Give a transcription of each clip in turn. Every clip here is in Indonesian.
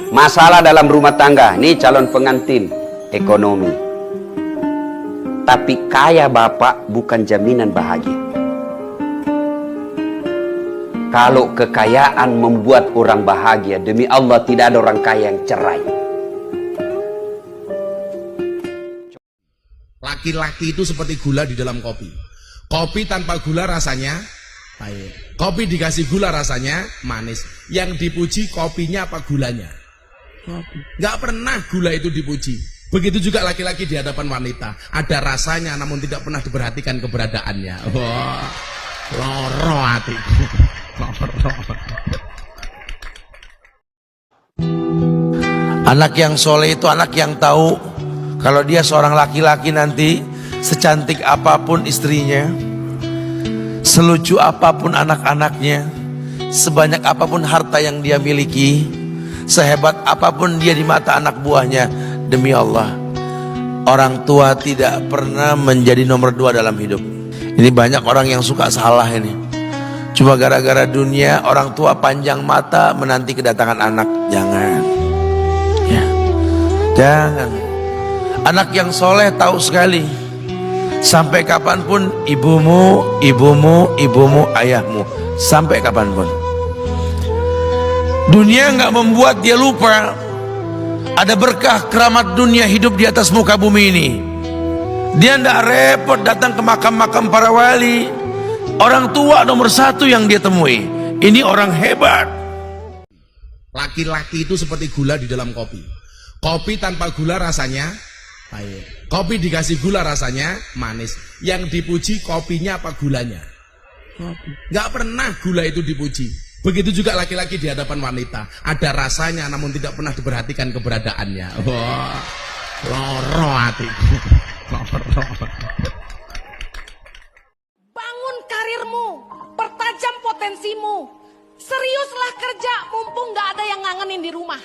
Masalah dalam rumah tangga, nih calon pengantin ekonomi. Tapi kaya bapak bukan jaminan bahagia. Kalau kekayaan membuat orang bahagia, demi Allah tidak ada orang kaya yang cerai. Laki-laki itu seperti gula di dalam kopi. Kopi tanpa gula rasanya pahit. Kopi dikasih gula rasanya manis. Yang dipuji kopinya apa gulanya? Nggak pernah gula itu dipuji. Begitu juga laki-laki di hadapan wanita. Ada rasanya namun tidak pernah diperhatikan keberadaannya. Wah, loro hati. Anak yang soleh itu anak yang tahu kalau dia seorang laki-laki nanti, secantik apapun istrinya, selucu apapun anak-anaknya, sebanyak apapun harta yang dia miliki, sehebat apapun dia di mata anak buahnya, demi Allah, orang tua tidak pernah menjadi nomor 2 dalam hidup. Ini banyak orang yang suka salah ini. Cuma gara-gara dunia, orang tua panjang mata menanti kedatangan anak. Jangan, ya, jangan. Anak yang soleh tahu sekali, sampai kapanpun ibumu, ayahmu, sampai kapanpun. Dunia nggak membuat dia lupa ada berkah keramat dunia hidup di atas muka bumi ini. Dia nggak repot datang ke makam-makam para wali. Orang tua nomor 1 yang dia temui. Ini orang hebat. Laki-laki itu seperti gula di dalam kopi. Kopi tanpa gula rasanya pahit. Kopi dikasih gula rasanya manis. Yang dipuji kopinya apa gulanya? Nggak pernah gula itu dipuji. Begitu juga laki-laki di hadapan wanita. Ada rasanya namun tidak pernah diperhatikan keberadaannya. Wah, loro hati. Bangun karirmu, pertajam potensimu. Seriuslah kerja mumpung gak ada yang ngangenin di rumah.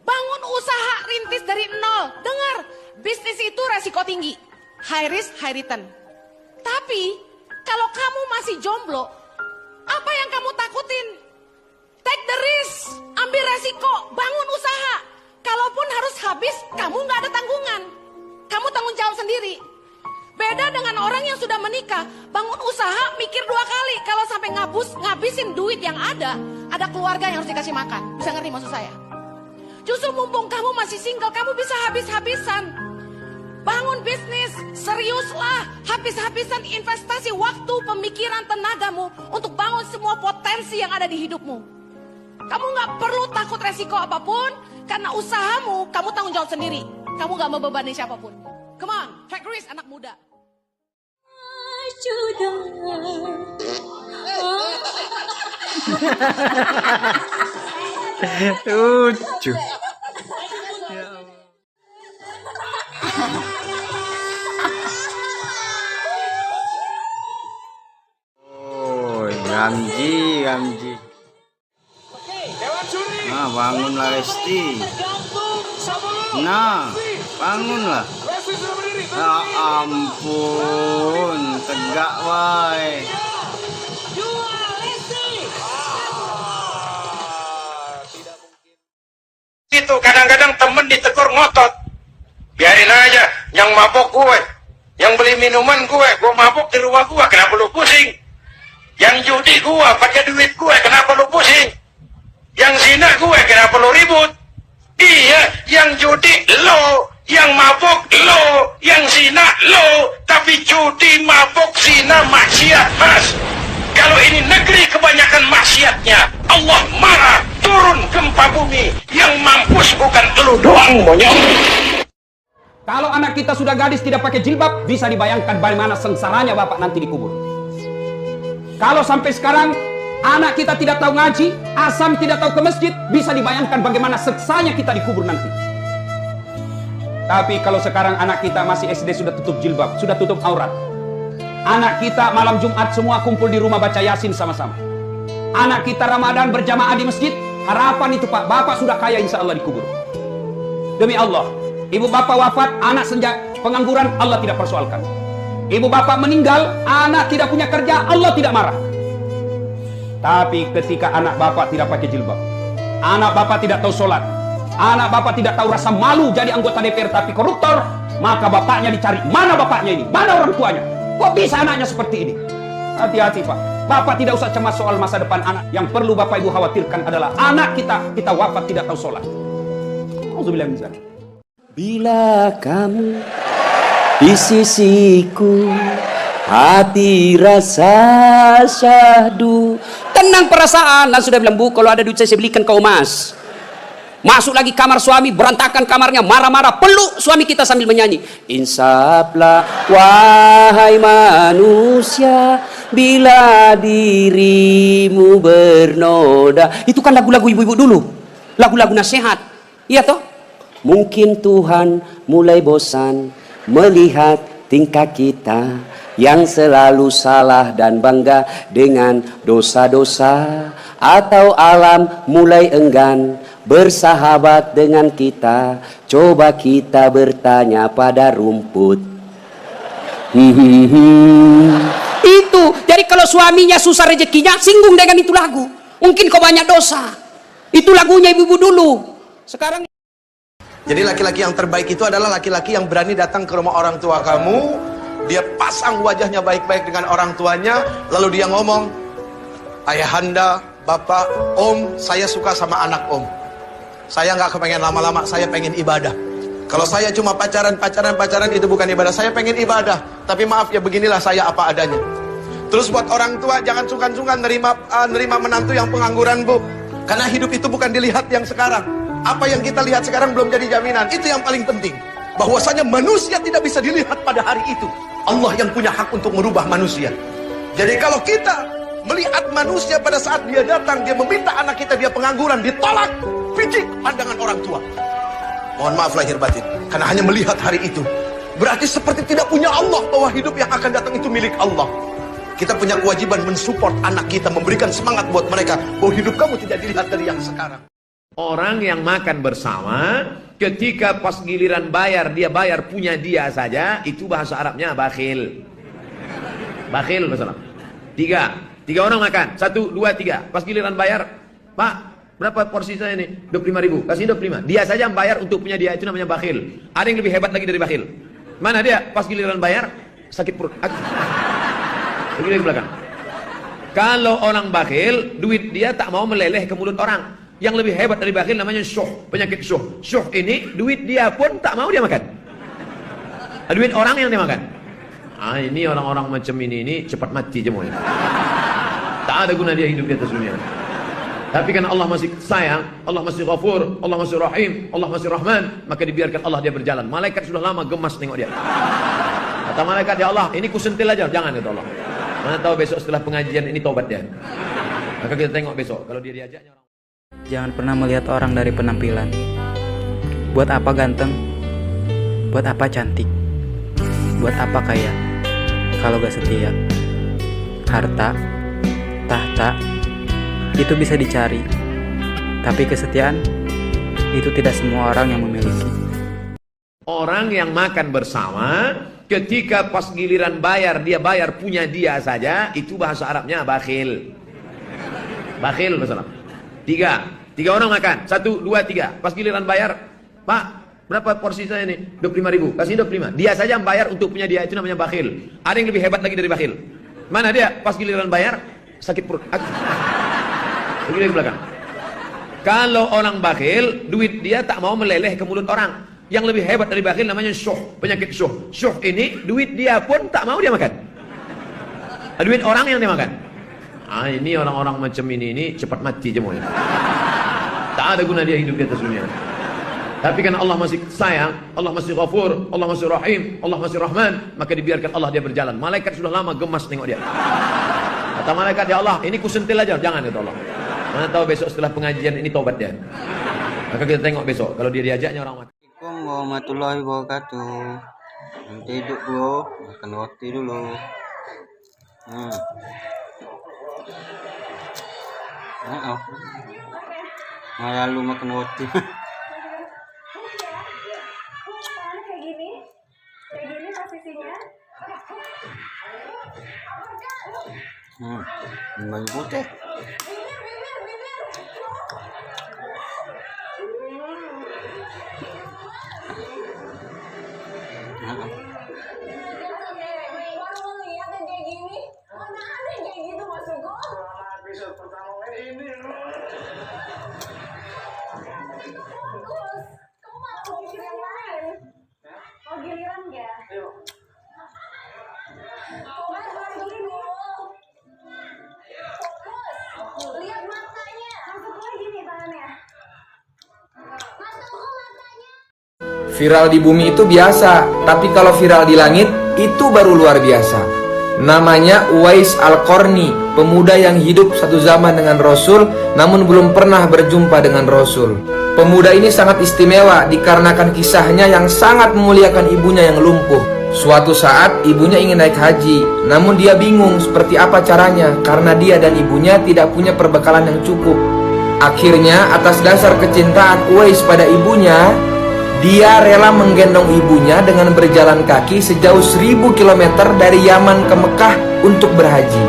Bangun usaha rintis dari nol. Dengar, bisnis itu resiko tinggi. High risk, high return. Tapi kalau kamu masih jomblo, apa yang kamu takutin? Take the risk, ambil resiko, bangun usaha. Kalaupun harus habis, kamu gak ada tanggungan. Kamu tanggung jawab sendiri. Beda dengan orang yang sudah menikah, bangun usaha mikir 2 kali. Kalau sampai ngabisin duit yang ada keluarga yang harus dikasih makan. Bisa ngerti maksud saya? Justru mumpung kamu masih single, kamu bisa habis-habisan. Bangun bisnis, seriuslah, habis-habisan investasi waktu, pemikiran, tenagamu untuk bangun semua potensi yang ada di hidupmu. Kamu gak perlu takut resiko apapun, karena usahamu, kamu tanggung jawab sendiri. Kamu gak membebani siapapun. Come on, take risk anak muda. Lucu. Oh, Ramji. Nah, bangunlah Resti. Nah, bangunlah. Ya ampun, tegak wae. Itu kadang-kadang temen ditegur ngotot. Biarin aja, yang mabok gue, yang beli minuman gue mabok di rumah gue, kenapa lu pusing? Yang judi gue, pakai duit gue, kenapa lu pusing? Yang zina gue, kenapa lu ribut? Iya, yang judi lo, yang mabok lo, yang zina lo, tapi judi, mabok, zina, maksiat mas. Kalau ini negeri kebanyakan maksiatnya, Allah marah, turun gempa bumi. Yang mampus bukan elu doang, monyong. Kalau anak kita sudah gadis tidak pakai jilbab, bisa dibayangkan bagaimana sengsaranya bapak nanti dikubur. Kalau sampai sekarang anak kita tidak tahu ngaji, asam tidak tahu ke masjid, bisa dibayangkan bagaimana seksanya kita dikubur nanti. Tapi kalau sekarang anak kita masih SD sudah tutup jilbab, sudah tutup aurat. Anak kita malam Jumat semua kumpul di rumah baca Yasin sama-sama. Anak kita Ramadan berjamaah di masjid, harapan itu Pak, bapak sudah kaya insya Allah dikubur. Demi Allah, ibu bapak wafat, anak senja pengangguran, Allah tidak persoalkan. Ibu bapak meninggal, anak tidak punya kerja, Allah tidak marah. Tapi ketika anak bapak tidak pakai jilbab, Anak bapak tidak tahu sholat, anak bapak tidak tahu rasa malu jadi anggota DPR tapi koruptor, maka bapaknya dicari. Mana bapaknya ini? Mana orang tuanya? Kok bisa anaknya seperti ini? Hati-hati Pak. Bapak tidak usah cemas soal masa depan anak. Yang perlu bapak ibu khawatirkan adalah anak kita wafat tidak tahu sholat. Auzubillah min dzalik. Bila kamu di sisiku, hati rasa syahdu. Tenang perasaan. Dan sudah bilang, Bu, kalau ada duit saya belikan kau emas. Masuk lagi kamar suami, berantakan kamarnya, marah-marah, peluk suami kita sambil menyanyi. Insaflah wahai manusia, bila dirimu bernoda. Itu kan lagu-lagu ibu-ibu dulu, lagu-lagu nasihat. Iya toh? Mungkin Tuhan mulai bosan melihat tingkah kita yang selalu salah dan bangga dengan dosa-dosa, atau alam mulai enggan bersahabat dengan kita. Coba kita bertanya pada rumput. Itu. Jadi kalau suaminya susah rezekinya, singgung dengan itu lagu. Mungkin kau banyak dosa. Itu lagunya ibu-ibu dulu. Sekarang. Jadi laki-laki yang terbaik itu adalah laki-laki yang berani datang ke rumah orang tua kamu. Dia pasang wajahnya baik-baik dengan orang tuanya, lalu dia ngomong, ayahanda, bapak, om, saya suka sama anak om. Saya nggak kepengen lama-lama, saya pengen ibadah. Kalau saya cuma pacaran itu bukan ibadah. Saya pengen ibadah, tapi maaf ya, beginilah saya apa adanya. Terus buat orang tua, jangan sungkan-sungkan nerima menantu yang pengangguran, Bu. Karena hidup itu bukan dilihat yang sekarang. Apa yang kita lihat sekarang belum jadi jaminan. Itu yang paling penting. Bahwasanya manusia tidak bisa dilihat pada hari itu. Allah yang punya hak untuk merubah manusia. Jadi kalau kita melihat manusia pada saat dia datang, dia meminta anak kita, dia pengangguran, ditolak, picik pandangan orang tua. Mohon maaf lahir batin, karena hanya melihat hari itu. Berarti seperti tidak punya Allah, bahwa hidup yang akan datang itu milik Allah. Kita punya kewajiban mensupport anak kita, memberikan semangat buat mereka, bahwa hidup kamu tidak dilihat dari yang sekarang. Orang yang makan bersama, ketika pas giliran bayar, dia bayar punya dia saja, itu bahasa Arabnya bakhil. Bakhil bahasa Arab. Tiga orang makan, 1, 2, 3. Pas giliran bayar, Pak, berapa porsi saya ini? 25.000, kasih 25. Dia saja yang bayar untuk punya dia, itu namanya bakhil. Ada yang lebih hebat lagi dari bakhil. Mana dia? Pas giliran bayar, sakit perut. Lagi di belakang. Kalau orang bakhil, duit dia tak mau meleleh ke mulut orang. Yang lebih hebat dari bakhil namanya syuh, penyakit syuh. Syuh ini duit dia pun tak mau dia makan. Duit orang yang dia makan. Ini orang-orang macam ini cepat mati semuanya. Tak ada guna dia hidup di atas dunia. Tapi karena Allah masih sayang, Allah masih Ghafur, Allah masih Rahim, Allah masih Rahman, maka dibiarkan Allah dia berjalan. Malaikat sudah lama gemas tengok dia. Kata malaikat, ya Allah, ini kusentil aja, jangan kata Allah. Mana tahu besok setelah pengajian ini tobat dia. Maka kita tengok besok kalau dia diajaknya orang. Jangan pernah melihat orang dari penampilan. Buat apa ganteng? Buat apa cantik? Buat apa kaya? Kalau gak setia. Harta, tahta, itu bisa dicari. Tapi kesetiaan, itu tidak semua orang yang memiliki. Orang yang makan bersama, ketika pas giliran bayar, dia bayar punya dia saja, itu bahasa Arabnya bakhil. Bakhil bahasa Arab. Tiga orang makan, 1, 2, 3. Pas giliran bayar, Pak, berapa porsi saya ini? 25.000, kasih 25. Dia saja yang bayar untuk punya dia, itu namanya bakhil. Ada yang lebih hebat lagi dari bakhil. Mana dia? Pas giliran bayar, sakit perut. Lagi di belakang. Kalau orang bakhil, duit dia tak mau meleleh ke mulut orang. Yang lebih hebat dari bakhil namanya syuh, penyakit syuh. Syuh ini duit dia pun tak mau dia makan. Duit orang yang dia makan. Ini orang-orang macam ini cepat mati semuanya. Tak ada guna dia hidup di atas dunia. Tapi karena Allah masih sayang, Allah masih Ghafur, Allah masih Rahim, Allah masih Rahman, maka dibiarkan Allah dia berjalan. Malaikat sudah lama gemas tengok dia. Kata malaikat, ya Allah, ini kusentil aja, jangan kata Allah. Mana tahu besok setelah pengajian ini tobat dia. Maka kita tengok besok kalau dia diajaknya orang mati. Assalamualaikum warahmatullahi wabarakatuh. Nanti hidup bro, makan roti dulu. Lalu makan roti. Kayak gini posisinya. Baju putih. Baru lihat yang kayak gini. Mana ada yang kayak gitu maksudku? Episode pertama ini Bagus. Kamu malah mau mikir yang lain. Mau giliran nggak? Fokus lagi nih. Fokus. Lihat matanya. Masuk lagi nih tangannya. Masuk ke matanya. Viral di bumi itu biasa, tapi kalau viral di langit itu baru luar biasa. Namanya Uwais Al-Qarni, pemuda yang hidup satu zaman dengan Rasul namun belum pernah berjumpa dengan Rasul. Pemuda ini sangat istimewa dikarenakan kisahnya yang sangat memuliakan ibunya yang lumpuh. Suatu saat ibunya ingin naik haji, namun dia bingung seperti apa caranya karena dia dan ibunya tidak punya perbekalan yang cukup. Akhirnya atas dasar kecintaan Uwais pada ibunya, dia rela menggendong ibunya dengan berjalan kaki sejauh 1000 km dari Yaman ke Mekah untuk berhaji.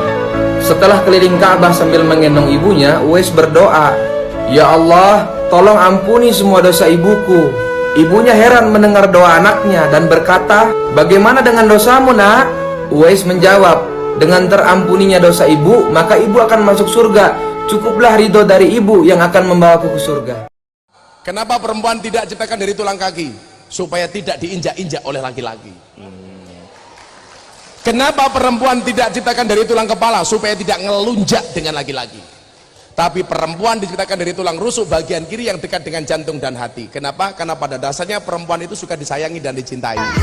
Setelah keliling Ka'bah sambil menggendong ibunya, Uwais berdoa, "Ya Allah, tolong ampuni semua dosa ibuku." Ibunya heran mendengar doa anaknya dan berkata, "Bagaimana dengan dosamu, nak?" Uwais menjawab, "Dengan terampuninya dosa ibu, maka ibu akan masuk surga. Cukuplah ridho dari ibu yang akan membawaku ke surga." Kenapa perempuan tidak diciptakan dari tulang kaki? Supaya tidak diinjak-injak oleh laki-laki. Kenapa perempuan tidak diciptakan dari tulang kepala? Supaya tidak ngelunjak dengan laki-laki. Tapi perempuan diciptakan dari tulang rusuk bagian kiri yang dekat dengan jantung dan hati. Kenapa? Karena pada dasarnya perempuan itu suka disayangi dan dicintai.